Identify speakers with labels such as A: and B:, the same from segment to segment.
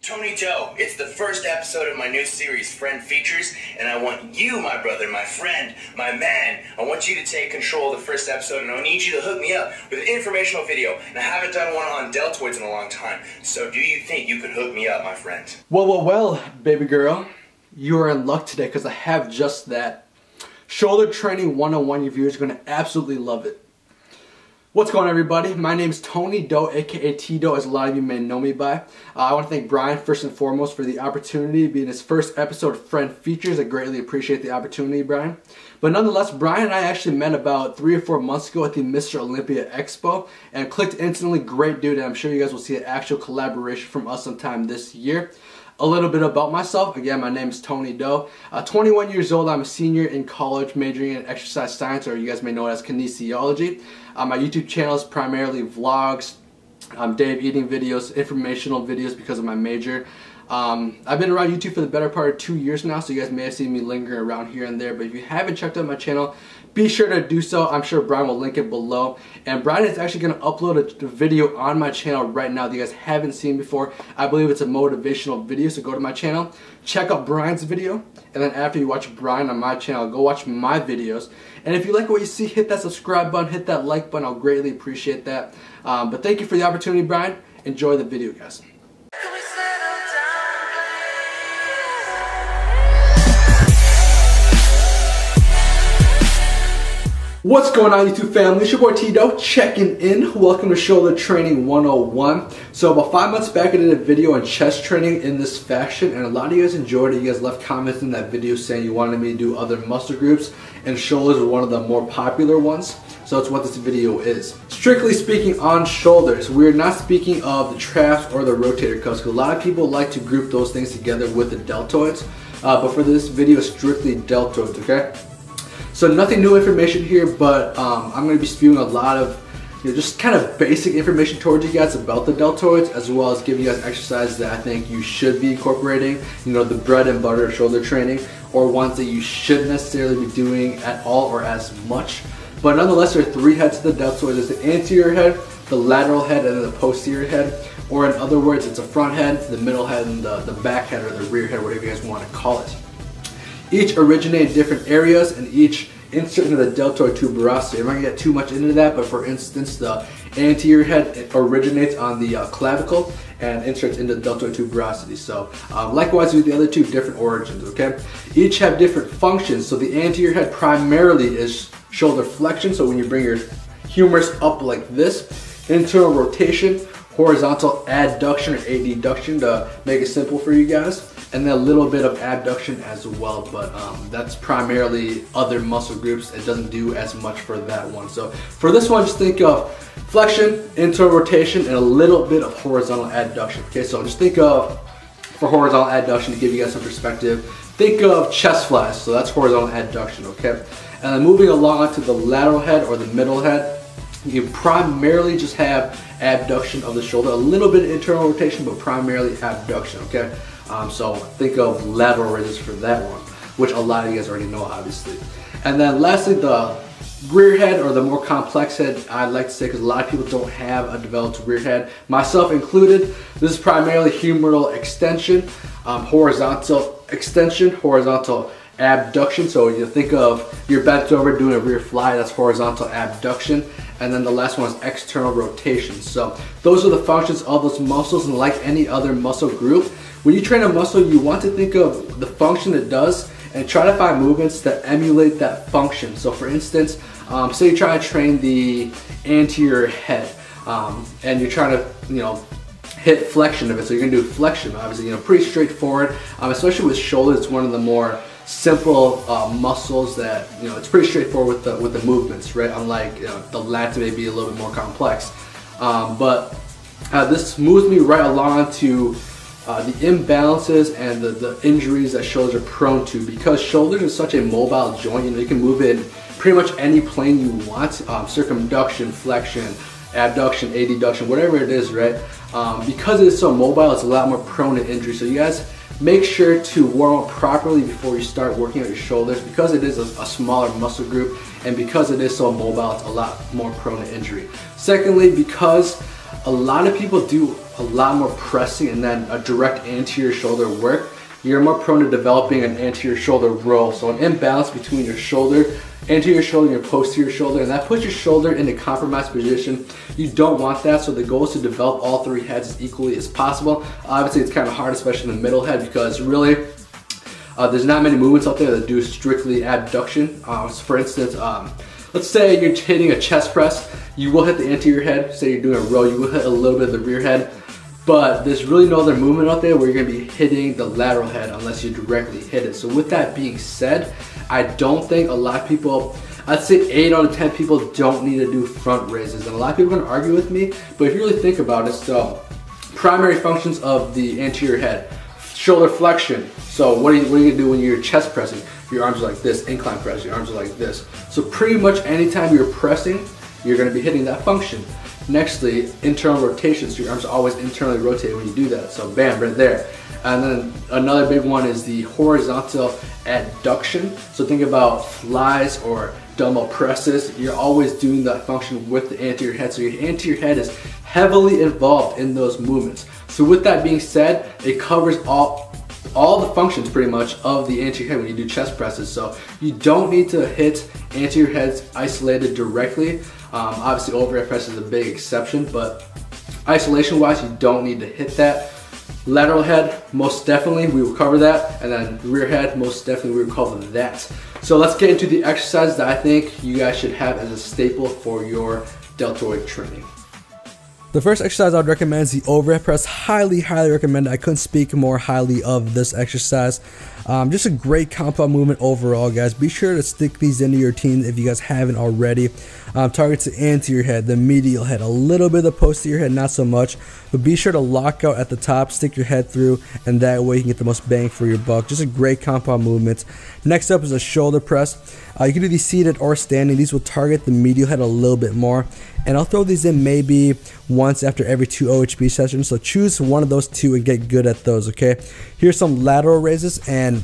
A: Tony Doe, it's the first episode of my new series, Friend Features, and I want you, my brother, my friend, my man, I want you to take control of the first episode, and I need you to hook me up with an informational video, and I haven't done one on deltoids in a long time, so do you think you could hook me up, my friend?
B: Well, baby girl, you are in luck today because I have just that. Shoulder Training 101, your viewers are going to absolutely love it. What's going on, everybody? My name is Tony Doe, aka T-Doe, as a lot of you may know me by. I want to thank Brian first and foremost for the opportunity to be in his first episode of Friend Features. I greatly appreciate the opportunity, Brian. But nonetheless, Brian and I actually met about 3 or 4 months ago at the Mr. Olympia Expo and clicked instantly. Great dude, and I'm sure you guys will see an actual collaboration from us sometime this year. A little bit about myself. Again, my name is Tony Doe. 21 years old. I'm a senior in college majoring in exercise science, or you guys may know it as kinesiology. My YouTube channel is primarily vlogs, day of eating videos, informational videos because of my major. I've been around YouTube for the better part of 2 years now, so you guys may have seen me lingering around here and there, but if you haven't checked out my channel, be sure to do so. I'm sure Brian will link it below. And Brian is actually going to upload a video on my channel right now that you guys haven't seen before. I believe it's a motivational video, so go to my channel, check out Brian's video, and then after you watch Brian on my channel, go watch my videos. And if you like what you see, hit that subscribe button, hit that like button. I'll greatly appreciate that. But thank you for the opportunity, Brian. Enjoy the video, guys. What's going on, YouTube family? It's your boy T-Doe checking in. Welcome to Shoulder Training 101. So about 5 months back I did a video on chest training in this fashion, and a lot of you guys enjoyed it. You guys left comments in that video saying you wanted me to do other muscle groups, and shoulders were one of the more popular ones. So that's what this video is. Strictly speaking on shoulders, we're not speaking of the traps or the rotator cuffs, because a lot of people like to group those things together with the deltoids. But for this video, strictly deltoids, okay? So nothing new information here, but I'm going to be spewing a lot of just kind of basic information towards you guys about the deltoids, as well as giving you guys exercises that I think you should be incorporating, the bread and butter shoulder training, or ones that you shouldn't necessarily be doing at all or as much. But nonetheless, there are 3 heads to the deltoid. There's the anterior head, the lateral head, and then the posterior head. Or in other words, it's a front head, the middle head, and the back head, or the rear head, whatever you guys want to call it. Each originate in different areas, and each insert into the deltoid tuberosity. I'm not going to get too much into that, but for instance, the anterior head originates on the clavicle and inserts into the deltoid tuberosity. So likewise with the other 2, different origins, okay? Each have different functions. So the anterior head primarily is shoulder flexion, so when you bring your humerus up like this, internal rotation, horizontal adduction or adduction to make it simple for you guys, and then a little bit of abduction as well, but that's primarily other muscle groups. It doesn't do as much for that one. So for this one, just think of flexion, internal rotation, and a little bit of horizontal adduction. Okay, so just think of, for horizontal adduction, to give you guys some perspective, think of chest flies, so that's horizontal adduction, okay? And then moving along to the lateral head or the middle head, you primarily just have abduction of the shoulder, a little bit of internal rotation, but primarily abduction, okay? So think of lateral raises for that one, which a lot of you guys already know, obviously. And then lastly, the rear head, or the more complex head, I like to say, because a lot of people don't have a developed rear head, myself included. This is primarily humeral extension, horizontal extension, horizontal abduction. So you think of you're bent over doing a rear fly, that's horizontal abduction. And then the last one is external rotation. So those are the functions of those muscles, and like any other muscle group, when you train a muscle, you want to think of the function it does and try to find movements that emulate that function. So for instance, say you're trying to train the anterior head, and you're trying to, hit flexion of it. So you're gonna do flexion, obviously, pretty straightforward. Especially with shoulders, it's one of the more simple muscles that, it's pretty straightforward with the movements, right? Unlike the lats may be a little bit more complex. But this moves me right along to the imbalances and the injuries that shoulders are prone to, because shoulders are such a mobile joint. You can move it in pretty much any plane you want, circumduction, flexion, abduction, adduction, whatever it is, right? Because it is so mobile, it's a lot more prone to injury. So you guys make sure to warm up properly before you start working out your shoulders, because it is a smaller muscle group, and because it is so mobile, it's a lot more prone to injury. Secondly, because a lot of people do a lot more pressing and then a direct anterior shoulder work. You're more prone to developing an anterior shoulder roll, so an imbalance between your shoulder, anterior shoulder, and your posterior shoulder, and that puts your shoulder in a compromised position. You don't want that, so the goal is to develop all three heads as equally as possible. Obviously, it's kind of hard, especially in the middle head, because really, there's not many movements out there that do strictly abduction. For instance, let's say you're hitting a chest press, you will hit the anterior head. Say you're doing a row, you will hit a little bit of the rear head. But there's really no other movement out there where you're gonna be hitting the lateral head unless you directly hit it. So with that being said, I don't think a lot of people, I'd say 8 out of 10 people don't need to do front raises. And a lot of people are gonna argue with me, but if you really think about it, so primary functions of the anterior head, shoulder flexion. So what are you gonna do when you're chest pressing? Your arms are like this, incline press, your arms are like this. So pretty much anytime you're pressing, you're gonna be hitting that function. Nextly, internal rotation, so your arms are always internally rotated when you do that. So bam, right there. And then another big one is the horizontal adduction. So think about flies or dumbbell presses. You're always doing that function with the anterior head. So your anterior head is heavily involved in those movements. So with that being said, it covers all the functions pretty much of the anterior head when you do chest presses. So you don't need to hit anterior heads isolated directly. Obviously overhead press is a big exception, but isolation wise, you don't need to hit that. Lateral head, most definitely, we will cover that. And then rear head, most definitely we will cover that. So let's get into the exercises that I think you guys should have as a staple for your deltoid training. The first exercise I would recommend is the overhead press. Highly recommend it. I couldn't speak more highly of this exercise. Just a great compound movement overall, guys. Be sure to stick these into your routine if you guys haven't already. Targets the anterior head, the medial head, a little bit of the posterior head, not so much. But be sure to lock out at the top, stick your head through, and that way you can get the most bang for your buck. Just a great compound movement. Next up is a shoulder press. You can do these seated or standing. These will target the medial head a little bit more. And I'll throw these in maybe once after every 2 OHB sessions. So choose one of those two and get good at those, okay? Here's some lateral raises, and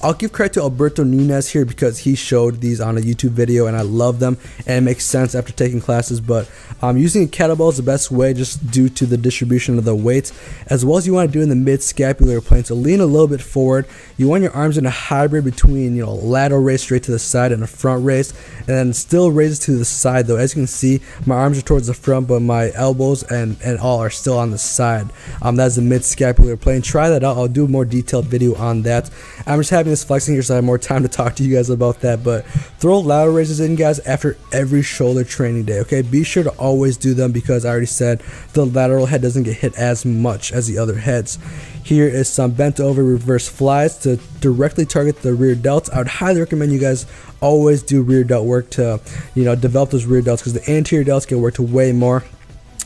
B: I'll give credit to Alberto Nunez here because he showed these on a YouTube video and I love them, and it makes sense after taking classes. But using a kettlebell is the best way just due to the distribution of the weights, as well as you want to do in the mid-scapular plane. So lean a little bit forward. You want your arms in a hybrid between, you know, lateral raise straight to the side and a front raise, and then still raises to the side though. As you can see, my arms are towards the front, but my elbows and all are still on the side. That's the mid-scapular plane. Try that out. I'll do a more detailed video on that. I'm just having this flexing here so I have more time to talk to you guys about that. But throw lateral raises in, guys, after every shoulder training day, okay? Be sure to always do them because I already said the lateral head doesn't get hit as much as the other heads. Here is some bent over reverse flies to directly target the rear delts. I would highly recommend you guys always do rear delt work to, you know, develop those rear delts because the anterior delts get worked way more.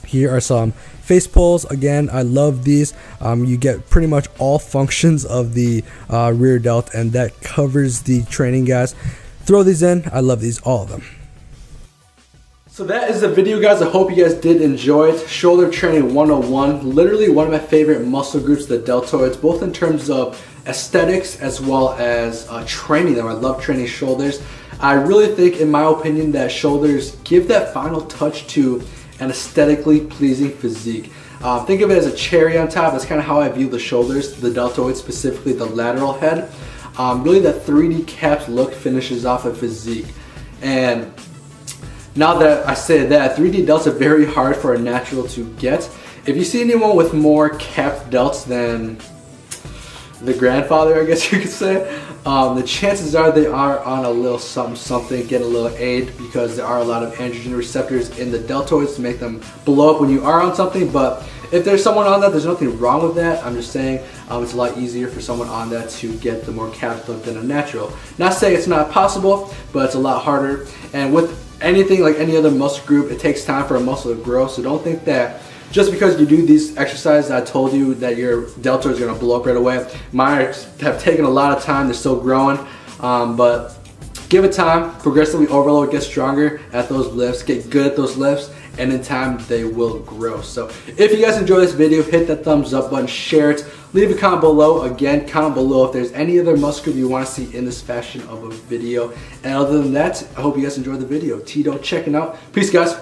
B: Here are some face pulls. Again, I love these. You get pretty much all functions of the rear delt, and that covers the training, guys. Throw these in. I love these, all of them. So that is the video, guys. I hope you guys did enjoy it. Shoulder training 101. Literally one of my favorite muscle groups, the deltoids, both in terms of aesthetics as well as training them. I love training shoulders. I really think, in my opinion, that shoulders give that final touch to an aesthetically pleasing physique. Think of it as a cherry on top. That's kind of how I view the shoulders, the deltoids, specifically the lateral head. Really that 3D capped look finishes off a physique. And now that I say that, 3D delts are very hard for a natural to get. If you see anyone with more capped delts than the grandfather, I guess you could say, the chances are they are on a little something, get a little aid, because there are a lot of androgen receptors in the deltoids to make them blow up when you are on something. But if there's someone on that, there's nothing wrong with that. I'm just saying it's a lot easier for someone on that to get the more capped look than a natural. Not saying it's not possible, but it's a lot harder. And with anything like any other muscle group, it takes time for a muscle to grow. So don't think that just because you do these exercises I told you that your deltoids are going to blow up right away. Mine have taken a lot of time. They're still growing, but give it time. Progressively overload, get stronger at those lifts, get good at those lifts, and in time they will grow. So if you guys enjoyed this video, hit that thumbs up button, share it, leave a comment below. Again, comment below if there's any other muscle group you want to see in this fashion of a video. And other than that, I hope you guys enjoyed the video. Tito checking out. Peace, guys.